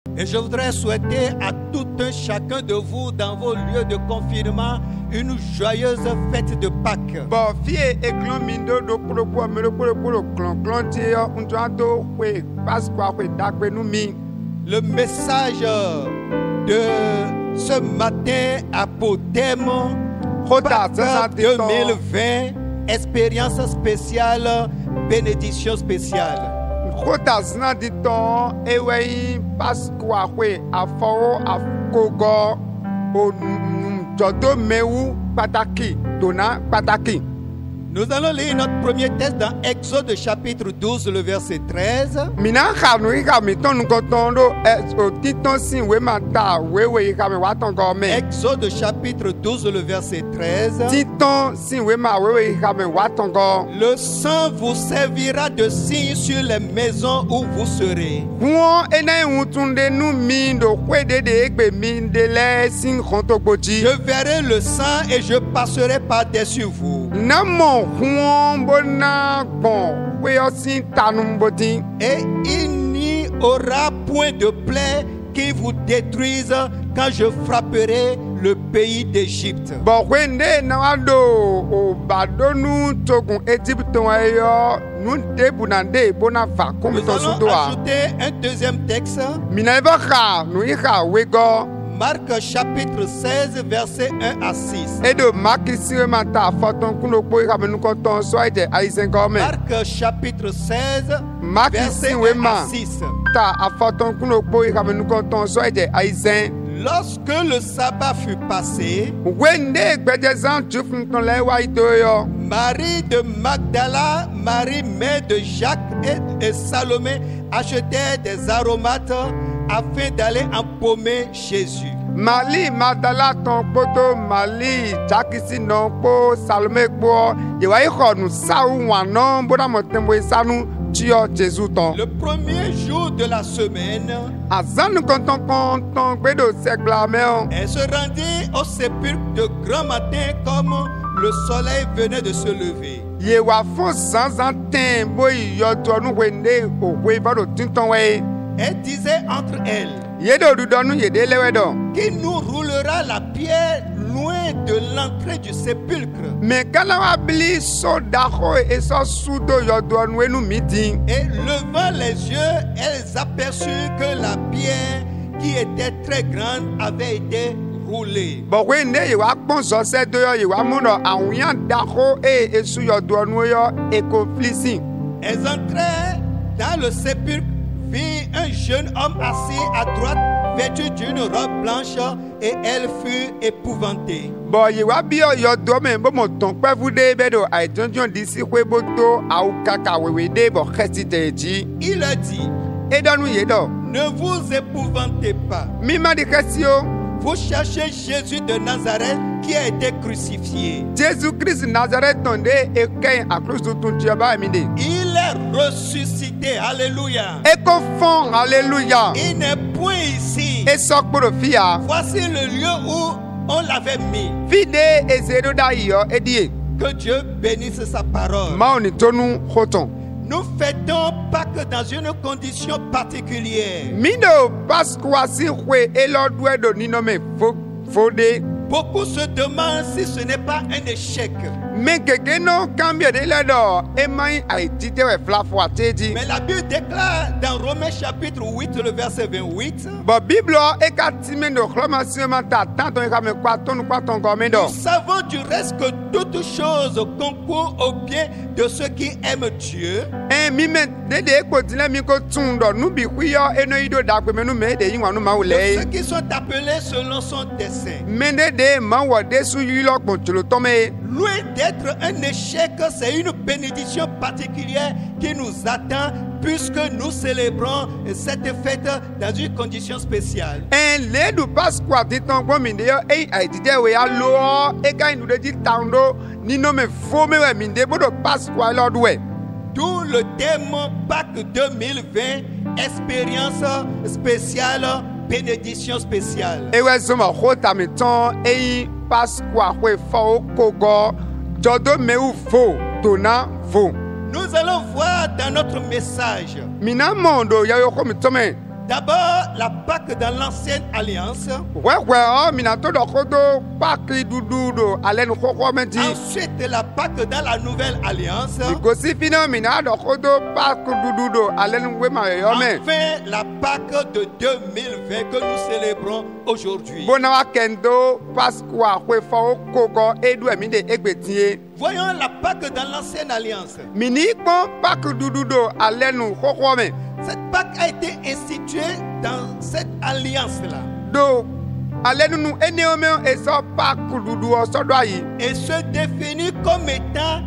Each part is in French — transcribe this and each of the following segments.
Et je voudrais souhaiter à tout un chacun de vous dans vos lieux de confinement une joyeuse fête de Pâques. Le message de ce matin a pour thème Pâques 2020, expérience spéciale, bénédiction spéciale. Nous allons lire notre premier texte dans Exode chapitre 12, le verset 13. Exode chapitre 12, le verset 13. Le sang vous servira de signe sur les maisons où vous serez. Je verrai le sang et je passerai par-dessus vous. Et il n'y aura point de plaie qui vous détruise quand je frapperai le pays d'Égypte. Nous allons ajouter un deuxième texte. Marc chapitre 16, verset 1 à 6. Marc chapitre 16, verset 1 à 6. Lorsque le sabbat fut passé, Marie de Magdala, Marie mère de Jacques et Salomé achetaient des aromates afin d'aller embaumer Jésus. Mali Magdala ton poto Mali Jakisi non po Salome po yewa iko nu sawu wanon boda motembo isanu tio Jésus ton. Le premier jour de la semaine, azanu konton gbedo segblame. Elle se rendit au sépulcre de grand matin comme le soleil venait de se lever. Yewa fon sanzantin boy yoto nu wende owe vado tinton we. Elle disait entre elles, qui nous roulera la pierre loin de l'entrée du sépulcre. Et levant les yeux, elles aperçurent que la pierre qui était très grande avait été roulée. Elles entrèrent dans le sépulcre, vit un jeune homme assis à droite, vêtu d'une robe blanche, et elle fut épouvantée. Il leur dit, ne vous épouvantez pas. Vous cherchez Jésus de Nazareth qui a été crucifié. Il est ressuscité. Alléluia. Il n'est point ici. Voici le lieu où on l'avait mis. Que Dieu bénisse sa parole. Nous fêtons Pâques dans une condition particulière. Beaucoup se demandent si ce n'est pas un échec. Mais la Bible déclare dans Romains chapitre 8, le verset 28, nous savons du reste que toutes choses concourent au bien de ceux qui aiment Dieu, de ceux qui sont appelés selon son dessein. Loin d'être un échec, c'est une bénédiction particulière qui nous attend puisque nous célébrons cette fête dans une condition spéciale. D'où le thème Pâques 2020, expérience spéciale, bénédiction spéciale. Nous allons voir dans notre message D'abord, la Pâque dans l'ancienne alliance. wɛwɛ minato dɔ kodo paki dudu do ale nu kɔkɔ mɛ ti. Ensuite, la Pâque dans la nouvelle alliance. igosi fina mina dɔ kodo paki dudu do ale nu wema yɔyɔ mɛ. Enfin, la Pâque de 2020 que nous célébrons aujourd'hui. bona wa kɛndo pasqua kpefɔ kokɔ edu ɛmi de egbetie. Voyons la Pâque dans l'ancienne alliance. mini kpɔn paki dudu do ale nu kɔkɔ mɛ. Cette Pâque a été instituée dans cette alliance-là. do ale nunu eneomɛ esɔ paki dudu ɔsɔdɔ ayi. Et se définit comme étant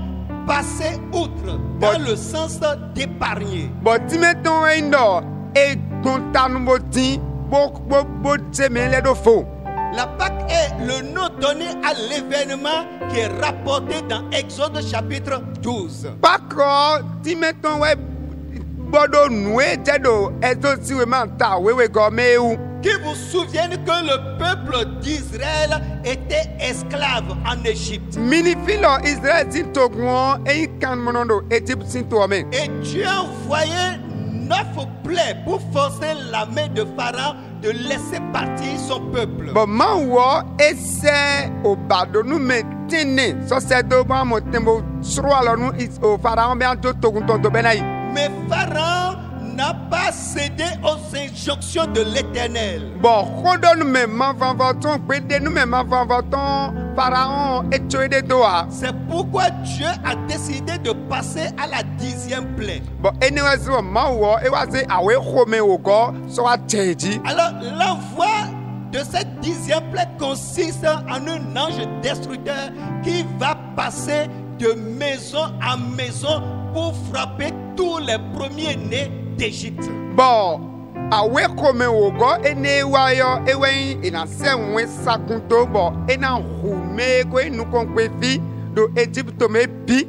passé outre, dans le sens d'épargner. bɔn timetɔn eyin dɔ egbɔntanu ti bo tɛmɛ lɛ do fo. La Pâque est le nom donné à l'événement qui est rapporté dans Exode chapitre 12. pakɔ timetɔn wɛ bɔdo nue tɛ do ɛtɔ siwe ma ta wewe gɔmɛwu. Qui vous souviennent que le peuple d'Israël était esclave en Égypte. mini filɔ israel ti togun eyi kan mɔnɔ do egypte ti to mɛ. Et Dieu envoyait 9 plaies pour forcer la main de Pharaon de laisser partir son peuple. bɔn maa wɔ esɛ o badonu mɛ tini sɔsɛ do bɔn mo tɛmɛ sɔrɔ alɔ nu o fara bɛ an to togun tɔn to bɛ na yi. Mais Pharaon n'a pas cédé aux injonctions de l'Éternel. bɔn kodɔnu mɛ mafanfatɔn gbedenu mɛ mafanfatɔn faraon etso de do wa. C'est pourquoi Dieu a décidé de passer à la 10e plaie. bɔn eniwɛ si wɔ maa wɔ ewa se awo exome wò kɔ sɔ wa tɛ dzi. Alors l'envoi de cette 10e plaie consiste en un ange destructeur qui va passer de maison en maison pour frapper tous les premiers-nés d'Égypte. bɔn awo exome wò kɔ ene wa yɔ ewɛ yi ena sɛ ŋue sakunto bɔn ena hume ko enukɔnkpe fi do egypte me bi.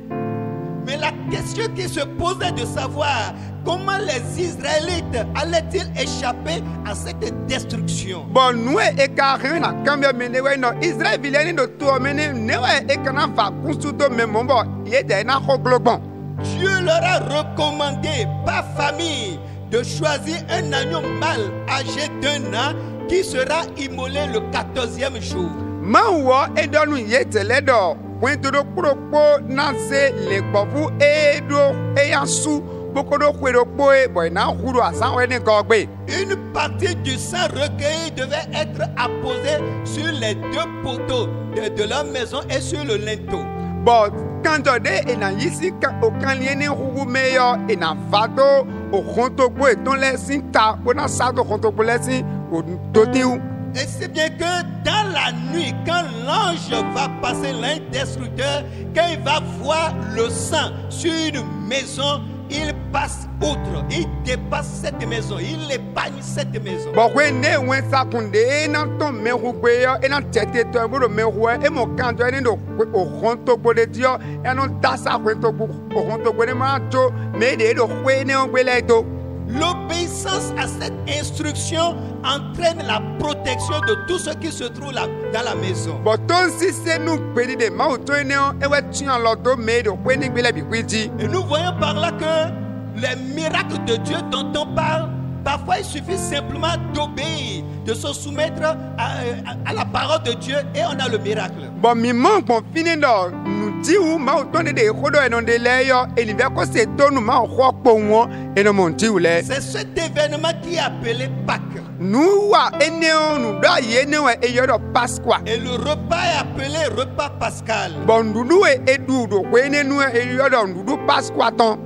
Mais la question qui se posait de savoir comment les Israélites allaient-ils échapper à cette destruction. bɔn nue eka hɛn na kanbɛ mi ne wɛ nɔ israel bi lɛ ni do to mi ni ne wɛ ekana fa kunsu do mɛ mɔ bɔn ye dɛ ena xɔ gblɔgbɔn. Dieu leur a recommandé par famille de choisir un agneau mâle âgé d'1 an qui sera immolé le 14e jour. máa wɔ edɔnu ye tɛlɛ dɔ wɛntodo kpɔdɔkpɔ na se le gbɔfu edo eya su kpɔkɔdɔ kpɔdɔkpɔ ye bɔn ena hu do asanwɛ ni gɔgbe. Une partie du sang recueilli devait être apposée sur les 2 poteaux de leur maison et sur le linteau. bɔn kanjɔ de ena yisi o kanliɛ ni hugu meyɔ ena va do o xɔntogbo etɔn lɛ si ta bona sa do xɔntogbo lɛ si o totiw. Et c'est bien que dans la nuit, quand l'ange va passer, l'ange destructeur, quand il va voir le sang sur une maison, il passe outre, il dépasse cette maison, il épargne cette maison. bɔn ko ne wɛn sakunde ena tɔn mɛhugbe yɔ ena tɛte tɔ ebo do mɛhuɛ emo kanjɔ eni do o xɔntogbo de ti yɔ ena dasa xɔntogbo o xɔntogbo de ma tso mɛ de do xɔe ne wo gbe lɛ to. L'obéissance à cette instruction entraîne la protection de tout ce qui se trouve là, dans la maison. bɔn tó ń sise nu gbedi de maaw tó yin ne ewɛ tiɲɛ lɔ do mɛ do xɔe ni gbelɛ bi kui dzi. Et nous voyons par là que les miracles de Dieu dont on parle, parfois il suffit simplement d'obéir, de se soumettre à la parole de Dieu et on a le miracle. bɔn mi mɔ gbɔn fini dɔ nutiw maaw tó ne de ko dɔ yen de lɛ yɔ enifɛ ko se tó nu maaw xɔ kpɔ ŋɔ enɔmɔ ntiw lɛ. C'est cet événement qui est appelé Pâques. nu wa enewo nu dɔ ye ne wɛ eyɔ dɔ pasqua. Et le repas est appelé repas pascal. bɔn nuɖu ye eɖu do ko ene nu eyɔ dɔ nuɖu pasqua tɔn.